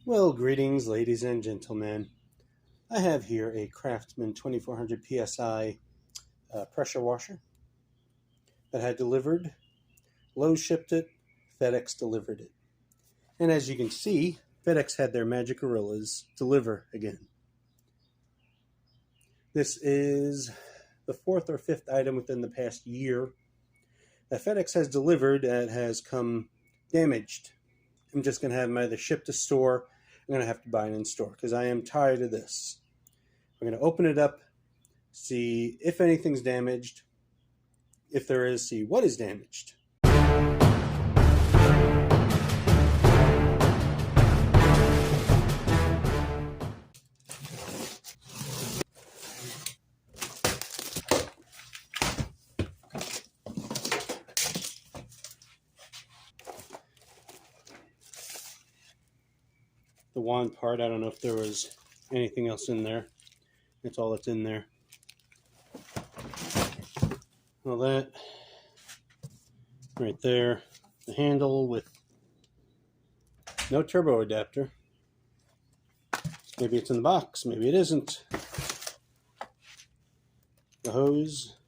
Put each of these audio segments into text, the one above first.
Well, greetings, ladies and gentlemen. I have here a Craftsman 2400 PSI pressure washer that had delivered. Lowe's shipped it, FedEx delivered it. And as you can see, FedEx had their magic gorillas deliver again. This is the fourth or fifth item within the past year that FedEx has delivered that has come damaged. I'm just going to have them either shipped to store. I'm going to have to buy it in store because I am tired of this. We're going to open it up, see if anything's damaged. If there is, see what is damaged. The wand part, I don't know if there was anything else in there. That's all that's in there. All that right there. The handle with no turbo adapter. Maybe it's in the box, maybe it isn't. The hose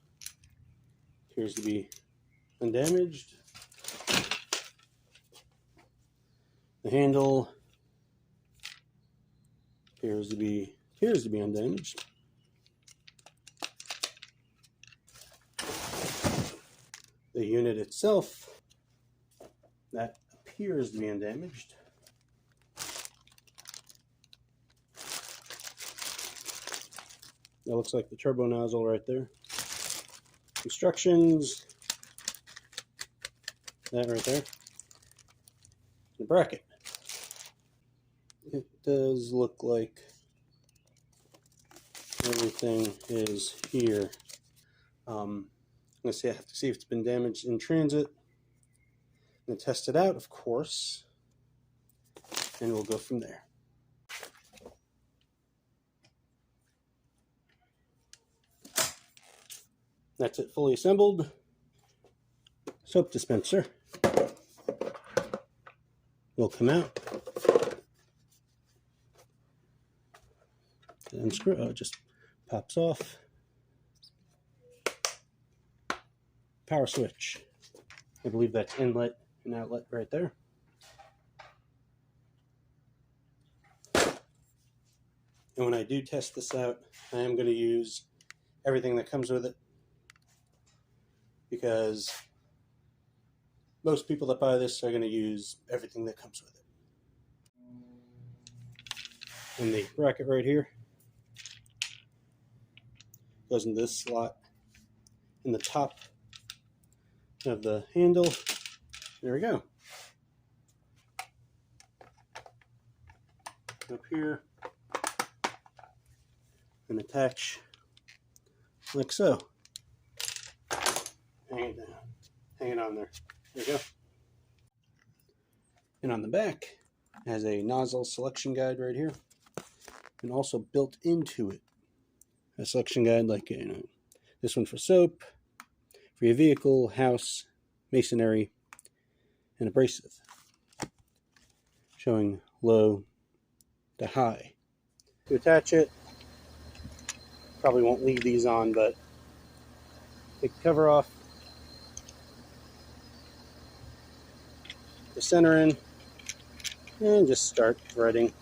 appears to be undamaged. The handle appears to be undamaged. The unit itself, that appears to be undamaged. That looks like the turbo nozzle right there. Instructions, that right there. The bracket. It does look like everything is here. Let's see, I have to see if it's been damaged in transit. I'm going to test it out, of course, and we'll go from there. That's it, fully assembled. Soap dispenser will come out. The unscrew, it just pops off. Power switch. I believe that's inlet and outlet right there. And when I do test this out, I am going to use everything that comes with it, because most people that buy this are going to use everything that comes with it. And the bracket right here goes in this slot in the top of the handle. There we go. Up here and attach like so. Hang it down. Hang it on there. There you go. And on the back has a nozzle selection guide right here, and also built into it a selection guide like this one for soap, for your vehicle, house, masonry, and abrasive, showing low to high. To attach it, probably won't leave these on, but take the cover off, the center in, and just start threading.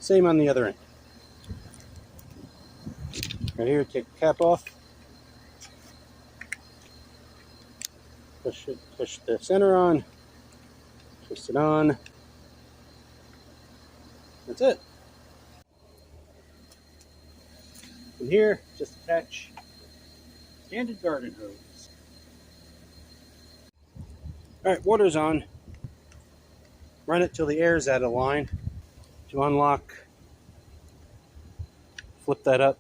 Same on the other end. Right here, take the cap off. Push the center on. Twist it on. That's it. And here, just attach standard garden hose. Alright, water's on. Run it till the air is out of line. To unlock, flip that up.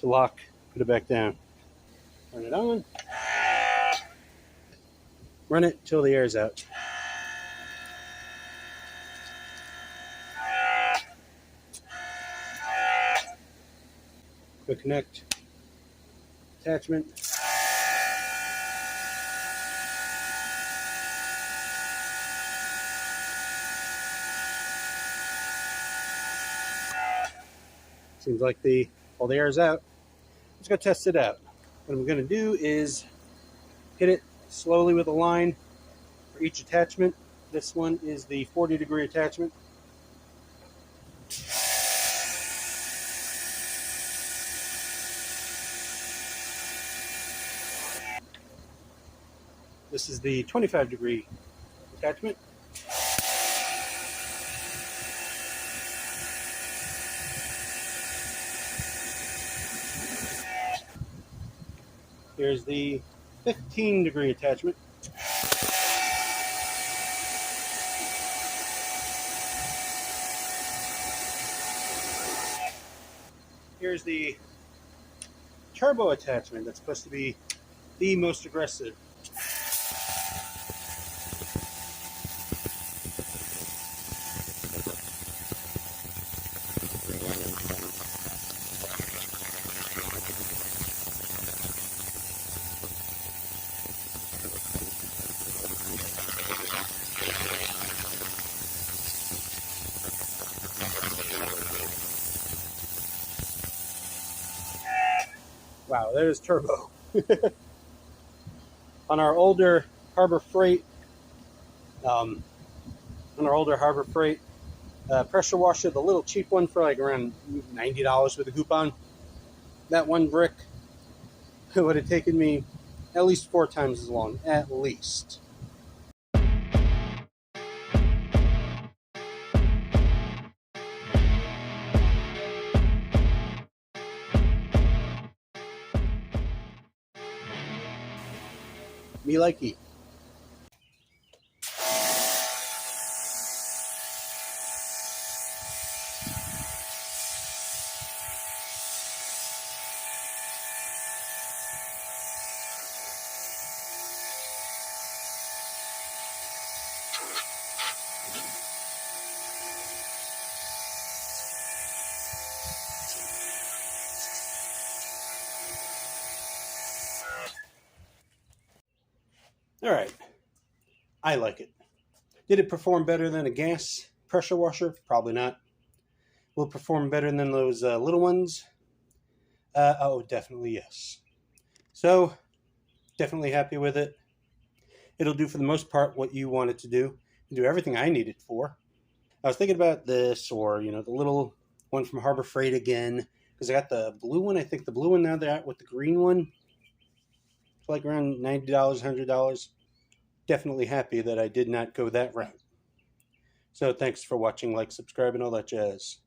To lock, put it back down. Turn it on. Run it till the air's out. Quick connect. Attachment. Seems like all the air is out. Let's go test it out. What I'm going to do is hit it slowly with a line for each attachment. This one is the 40-degree attachment. This is the 25-degree attachment. Here's the 15-degree attachment. Here's the turbo attachment that's supposed to be the most aggressive. Wow, there's turbo. On our older Harbor Freight, pressure washer, the little cheap one for like around $90 with a coupon, that one brick would have taken me at least 4 times as long, at least. Me likey. All right, I like it. Did it perform better than a gas pressure washer? Probably not. Will it perform better than those little ones? Oh, definitely yes. So, definitely happy with it. It'll do for the most part what you want it to do. It'll do everything I need it for. I was thinking about this, or the little one from Harbor Freight again, because I got the blue one. I think the blue one now they're out with the green one. It's like around $90, $100. Definitely happy that I did not go that route. So thanks for watching, like, subscribe, and all that jazz.